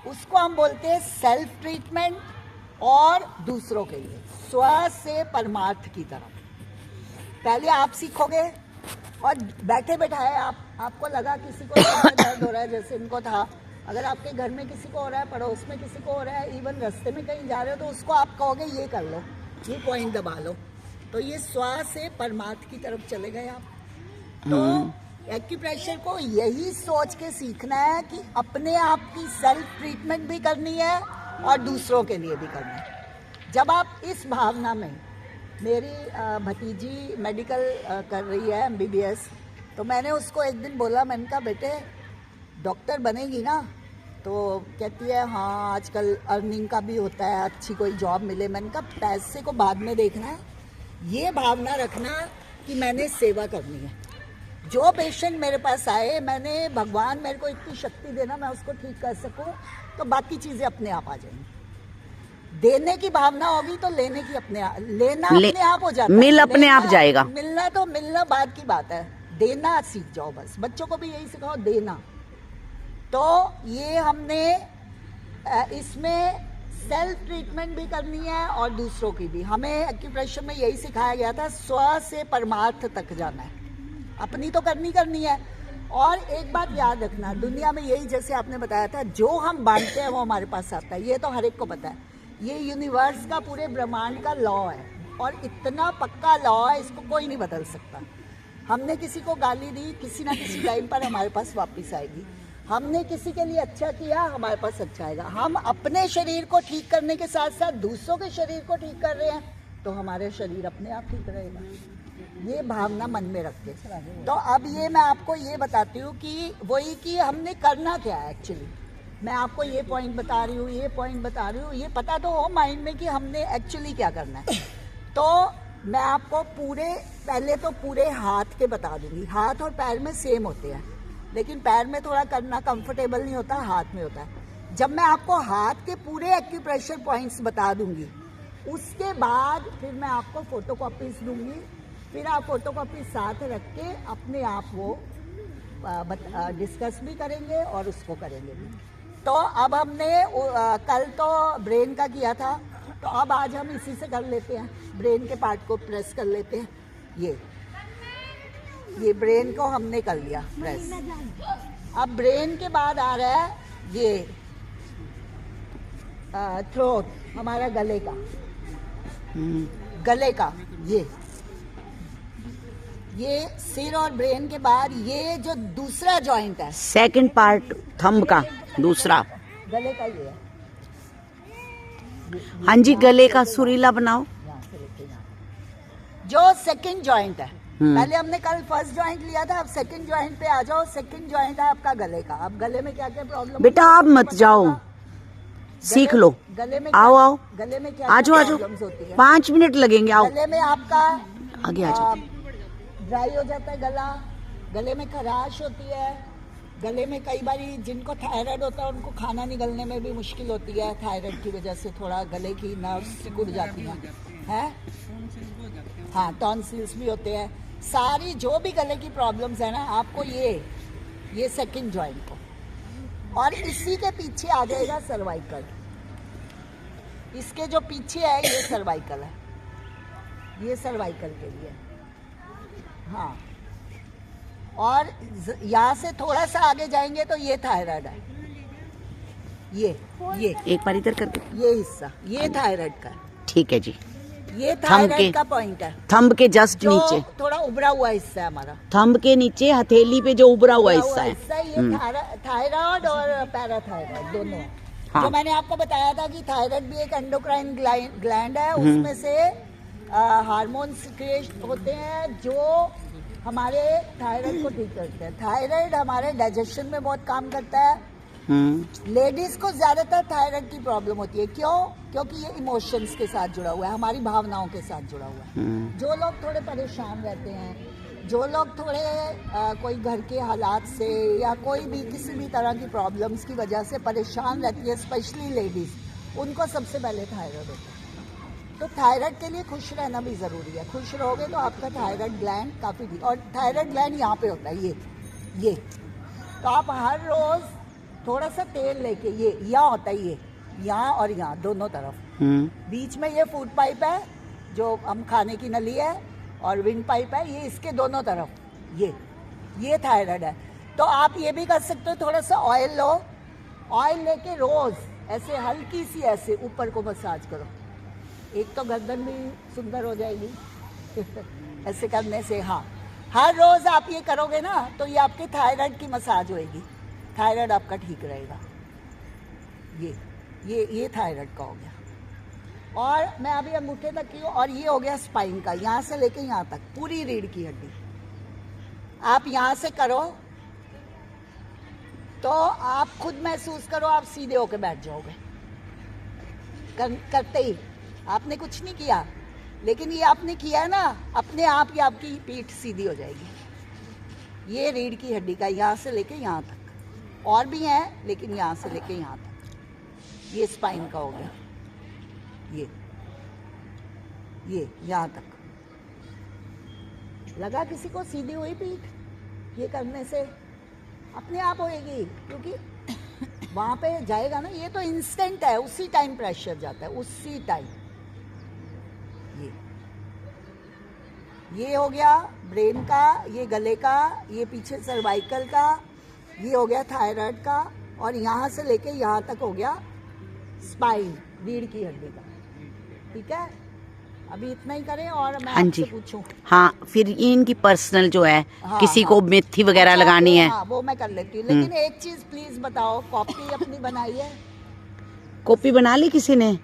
उसको हम बोलते हैं सेल्फ ट्रीटमेंट और दूसरों के लिए, स्व से परमार्थ की तरफ। पहले आप सीखोगे और बैठे बैठाए आपको लगा किसी को दर्द हो रहा है, जैसे इनको था, अगर आपके घर में किसी को हो रहा है, पड़ोस में किसी को हो रहा है, इवन रास्ते में कहीं जा रहे हो, तो उसको आप कहोगे ये कर लो, ये पॉइंट दबा लो, तो ये स्व से परमार्थ की तरफ चले गए आप। तो एक्यूप्रेशर को यही सोच के सीखना है कि अपने आप की सेल्फ ट्रीटमेंट भी करनी है और दूसरों के लिए भी करना है। जब आप इस भावना में, मेरी भतीजी मेडिकल कर रही है MBBS, तो मैंने उसको एक दिन बोला, मैंने कहा बेटे डॉक्टर बनेगी ना? तो कहती है हाँ आजकल अर्निंग का भी होता है, अच्छी कोई जॉब मिले। मैंने कहा पैसे को बाद में देखना है, ये भावना रखना कि मैंने सेवा करनी है। जो पेशेंट मेरे पास आए, मैंने भगवान मेरे को इतनी शक्ति देना मैं उसको ठीक कर सकूं, तो बाकी चीज़ें अपने आप आ जाएंगी। देने की भावना होगी तो लेने की अपने आप, लेना अपने आप हो जाता है, मिल अपने आप जाएगा। मिलना बाद की बात है, देना सीख जाओ बस। बच्चों को भी यही सिखाओ, देना। तो ये हमने इसमें सेल्फ ट्रीटमेंट भी करनी है और दूसरों की भी। हमें एक्यूप्रेशर में यही सिखाया गया था, स्व से परमार्थ तक जाना है, अपनी तो करनी है। और एक बात याद रखना, दुनिया में यही, जैसे आपने बताया था, जो हम बांटते हैं वो हमारे पास आता है, ये तो हर एक को पता है। ये यूनिवर्स का, पूरे ब्रह्मांड का लॉ है और इतना पक्का लॉ है, इसको कोई नहीं बदल सकता। हमने किसी को गाली दी, किसी ना किसी टाइम पर हमारे पास वापस आएगी। हमने किसी के लिए अच्छा किया, हमारे पास अच्छा आएगा। हम अपने शरीर को ठीक करने के साथ साथ दूसरों के शरीर को ठीक कर रहे हैं, तो हमारे शरीर अपने आप ठीक रहेगा। ये भावना मन में रख के। तो अब ये मैं आपको ये बताती हूँ कि वही कि हमने करना क्या है एक्चुअली। मैं आपको ये पॉइंट बता रही हूँ, ये पॉइंट बता रही हूँ, ये पता तो हो माइंड में कि हमने एक्चुअली क्या करना है। तो मैं आपको पहले तो पूरे हाथ के बता दूंगी। हाथ और पैर में सेम होते हैं, लेकिन पैर में थोड़ा करना कंफर्टेबल नहीं होता, हाथ में होता है। जब मैं आपको हाथ के पूरे एक्यूप्रेशर पॉइंट्स बता दूंगी, उसके बाद फिर मैं आपको फोटोकॉपीज दूंगी, फिर आप फोटोकॉपी साथ रख के अपने आप वो डिस्कस भी करेंगे और उसको करेंगे भी। तो अब हमने कल तो ब्रेन का किया था, तो अब आज हम इसी से कर लेते हैं, ब्रेन के पार्ट को प्रेस कर लेते हैं। ये ब्रेन को हमने कर लिया प्रेस। अब ब्रेन के बाद आ रहा है ये थ्रोट, हमारा गले का ये सिर और ब्रेन के बाद ये जो दूसरा जॉइंट है, सेकंड पार्ट थंब का, दूसरा गले का ये है। हाँ जी, गले का सुरीला बनाओ। जो सेकंड जॉइंट है, पहले हमने कल फर्स्ट जॉइंट लिया था, अब सेकंड जॉइंट पे आ जाओ। सेकंड जॉइंट है आपका गले का। अब गले में क्या क्या प्रॉब्लम? बेटा आप मत जाओ, सीख लो। गले में आओ गले में क्या आजो प्रॉब्लम्स होती है? 5 मिनट लगेंगे, आओ गले में आपका आगे आ जाओ। ड्राई हो जाता है गला, गले में खराश होती है, गले में कई बार जिनको थायराइड होता है उनको खाना निगलने में भी मुश्किल होती है, थायराइड की वजह से थोड़ा गले की नर्व्स सिकुड़ जाती हैं, हाँ टॉन्सिल्स भी होते हैं। सारी जो भी गले की प्रॉब्लम्स है ना, आपको ये सेकंड जॉइंट को, और इसी के पीछे आ जाएगा सर्वाइकल। इसके जो पीछे है ये सर्वाइकल है, ये सर्वाइकल के लिए, हाँ। और यहाँ से थोड़ा सा आगे जाएंगे तो ये थायराइड है, ये एक बार इधर करके, ये हिस्सा ये थायराइड का, ठीक है जी। ये थायराइड का पॉइंट है, थंब के जस्ट नीचे, थोड़ा उभरा हुआ हिस्सा है हमारा। थंब के नीचे हथेली पे जो उभरा हुआ हिस्सा है, ये थायराइड और पैराथायराइड दोनों है। हाँ। जो मैंने आपको बताया था कि थायराइड भी एक एंडोक्राइन ग्लैंड है, उसमें से हार्मोन सिक्रेट होते हैं जो हमारे थायराइड को ठीक करते हैं। थायराइड हमारे डाइजेशन में बहुत काम करता है। लेडीज को ज्यादातर थायराइड की प्रॉब्लम होती है, क्यों? क्योंकि ये इमोशंस के साथ जुड़ा हुआ है, हमारी भावनाओं के साथ जुड़ा हुआ है। जो लोग थोड़े परेशान रहते हैं, जो लोग थोड़े कोई घर के हालात से या कोई भी किसी भी तरह की प्रॉब्लम्स की वजह से परेशान रहती है, स्पेशली लेडीज, उनको सबसे पहले थायराइड होता है। तो थायराइड के लिए खुश रहना भी ज़रूरी है। खुश रहोगे तो आपका थायराइड ग्लैंड काफ़ी, और थायराइड ग्लैंड यहाँ पे होता है, ये। तो आप हर रोज़ थोड़ा सा तेल लेके, ये यहाँ होता है, ये यहाँ और यहाँ दोनों तरफ, बीच में ये फूड पाइप है जो हम खाने की नली है, और विंड पाइप है, ये इसके दोनों तरफ ये थायराइड है। तो आप ये भी कर सकते हो, थोड़ा सा ऑयल लो, ऑयल लेके रोज ऐसे हल्की सी ऐसे ऊपर को मसाज करो, एक तो गर्दन भी सुंदर हो जाएगी ऐसे करने से। हाँ, हर रोज आप ये करोगे ना तो ये आपके थायराइड की मसाज होएगी, थायराइड आपका ठीक रहेगा। ये थायराइड का हो गया। और मैं अभी अंगूठे तक की हूँ, और ये हो गया स्पाइन का, यहाँ से लेके यहाँ तक पूरी रीढ़ की हड्डी। आप यहाँ से करो तो आप खुद महसूस करो, आप सीधे होके बैठ जाओगे करते ही। आपने कुछ नहीं किया, लेकिन ये आपने किया है ना, अपने आप ही आपकी पीठ सीधी हो जाएगी। ये रीढ़ की हड्डी का, यहाँ से लेके यहाँ तक, और भी है लेकिन यहाँ से लेके यहाँ तक। ये स्पाइन का हो गया, ये यहाँ तक। लगा किसी को सीधी हुई पीठ? ये करने से अपने आप होएगी, क्योंकि वहां पे जाएगा ना, ये तो इंस्टेंट है, उसी टाइम प्रेशर जाता है, उसी टाइम। ये हो गया ब्रेन का, ये गले का, ये पीछे सर्वाइकल का, ये हो गया थायराइड का, और यहाँ से लेके यहाँ तक हो गया स्पाइन, रीढ़ की हड्डी का। ठीक है, अभी इतना ही करें और मैं आपसे पूछूं। हाँ, फिर ये इनकी पर्सनल जो है, हाँ, किसी को मेथी वगैरह लगानी है। हाँ, वो मैं कर लेती हूँ, लेकिन एक चीज प्लीज बताओ, कॉपी अपनी बनाई है? कॉपी बना ली किसी ने?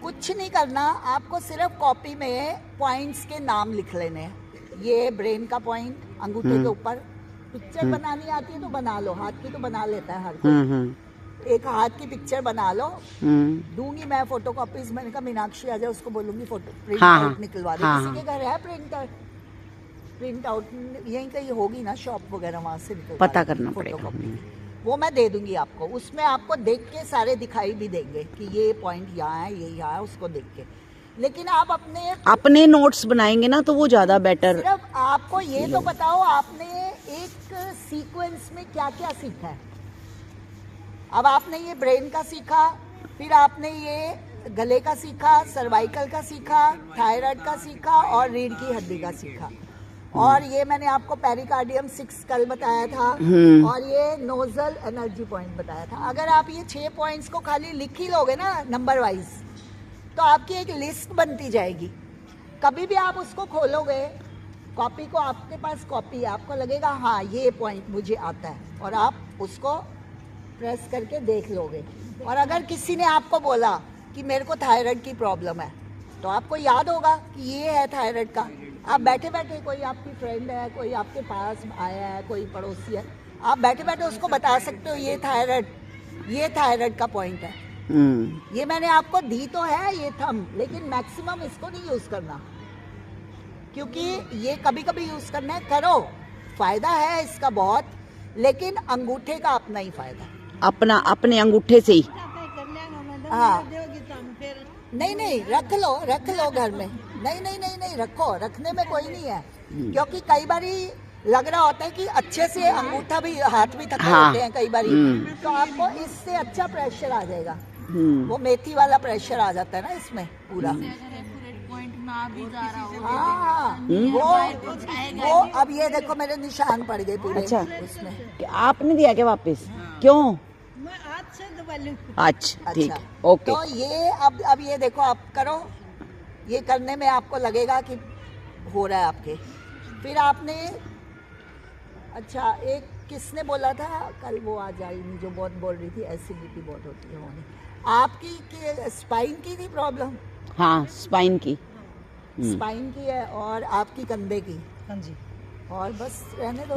कुछ नहीं करना, आपको सिर्फ कॉपी में पॉइंट्स के नाम लिख लेने हैं। ये ब्रेन का पॉइंट अंगूठे के ऊपर। पिक्चर बनानी आती है तो बना लो, हाथ की तो बना लेता है हर कोई। एक हाथ की पिक्चर बना लो, दूंगी मैं फोटो कॉपीज। मैंने कहा मीनाक्षी आ जाए, उसको बोलूंगी फोटो प्रिंट आउट निकलवा दे। किसी के घर है प्रिंट आउट यहीं कहीं होगी ना शॉप वगैरह, वहां से निकलवा पता करना पड़ेगा। वो मैं दे दूंगी आपको, उसमें आपको देख के सारे दिखाई भी देंगे कि ये पॉइंट यहाँ है, ये यहाँ है, उसको देख के। लेकिन आप अपने नोट्स बनाएंगे ना तो वो ज्यादा बेटर। सिर्फ आपको ये तो बताओ, आपने एक सीक्वेंस में क्या क्या सीखा है। अब आपने ये ब्रेन का सीखा, फिर आपने ये गले का सीखा, सर्वाइकल का सीखा, थायराइड का सीखा, और रीढ़ की हड्डी का सीखा, और ये मैंने आपको पेरिकार्डियम 6 कल बताया था, और ये नोजल एनर्जी पॉइंट बताया था। अगर आप ये 6 पॉइंट्स को खाली लिख ही लोगे ना नंबर वाइज, तो आपकी एक लिस्ट बनती जाएगी। कभी भी आप उसको खोलोगे, कॉपी को, आपके पास कॉपी है, आपको लगेगा हाँ ये पॉइंट मुझे आता है, और आप उसको प्रेस करके देख लोगे। और अगर किसी ने आपको बोला कि मेरे को थायराइड की प्रॉब्लम है, तो आपको याद होगा कि ये है थायराइड का। आप बैठे बैठे, कोई आपकी फ्रेंड है, कोई आपके पास आया है, कोई पड़ोसी है, आप बैठे बैठे उसको बता सकते हो ये थायराइड का पॉइंट है। ये मैंने आपको दी तो है ये थंब, लेकिन मैक्सिमम इसको नहीं यूज करना, क्योंकि ये कभी कभी यूज करना है, करो, फायदा है इसका बहुत, लेकिन अंगूठे का अपना ही फायदा, अपने अंगूठे से ही। हाँ, नहीं रख लो घर में। नहीं रखो, रखने में कोई नहीं है, क्योंकि कई बारी लग रहा होता है कि अच्छे से अंगूठा भी, हाथ भी थके होते हैं कई बारी, तो आपको इससे अच्छा प्रेशर आ जाएगा। वो मेथी वाला प्रेशर आ जाता है ना इसमें पूरा। हाँ, वो अब ये देखो मेरे निशान पड़ गए पूरे। अच्छा, उसमें आपने दिया क्या वापस? क्यों? अच्छा, ठीक, ओके। तो ये अब ये देखो, आप करो, ये करने में आपको लगेगा कि हो रहा है आपके। फिर आपने, अच्छा, एक किसने बोला था कल, वो आ जाएगी जो बहुत बोल रही थी एसिडिटी बहुत होती है होने, आपकी स्पाइन की थी प्रॉब्लम? हाँ, स्पाइन की की है, और आपकी कंधे की। हाँ जी, और बस रहने दो,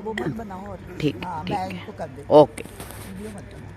वो मत बनाओ। और ठीक, हाँ, मैं इनको कर देती हूँ। ओके। वीडियो मत बनाओ।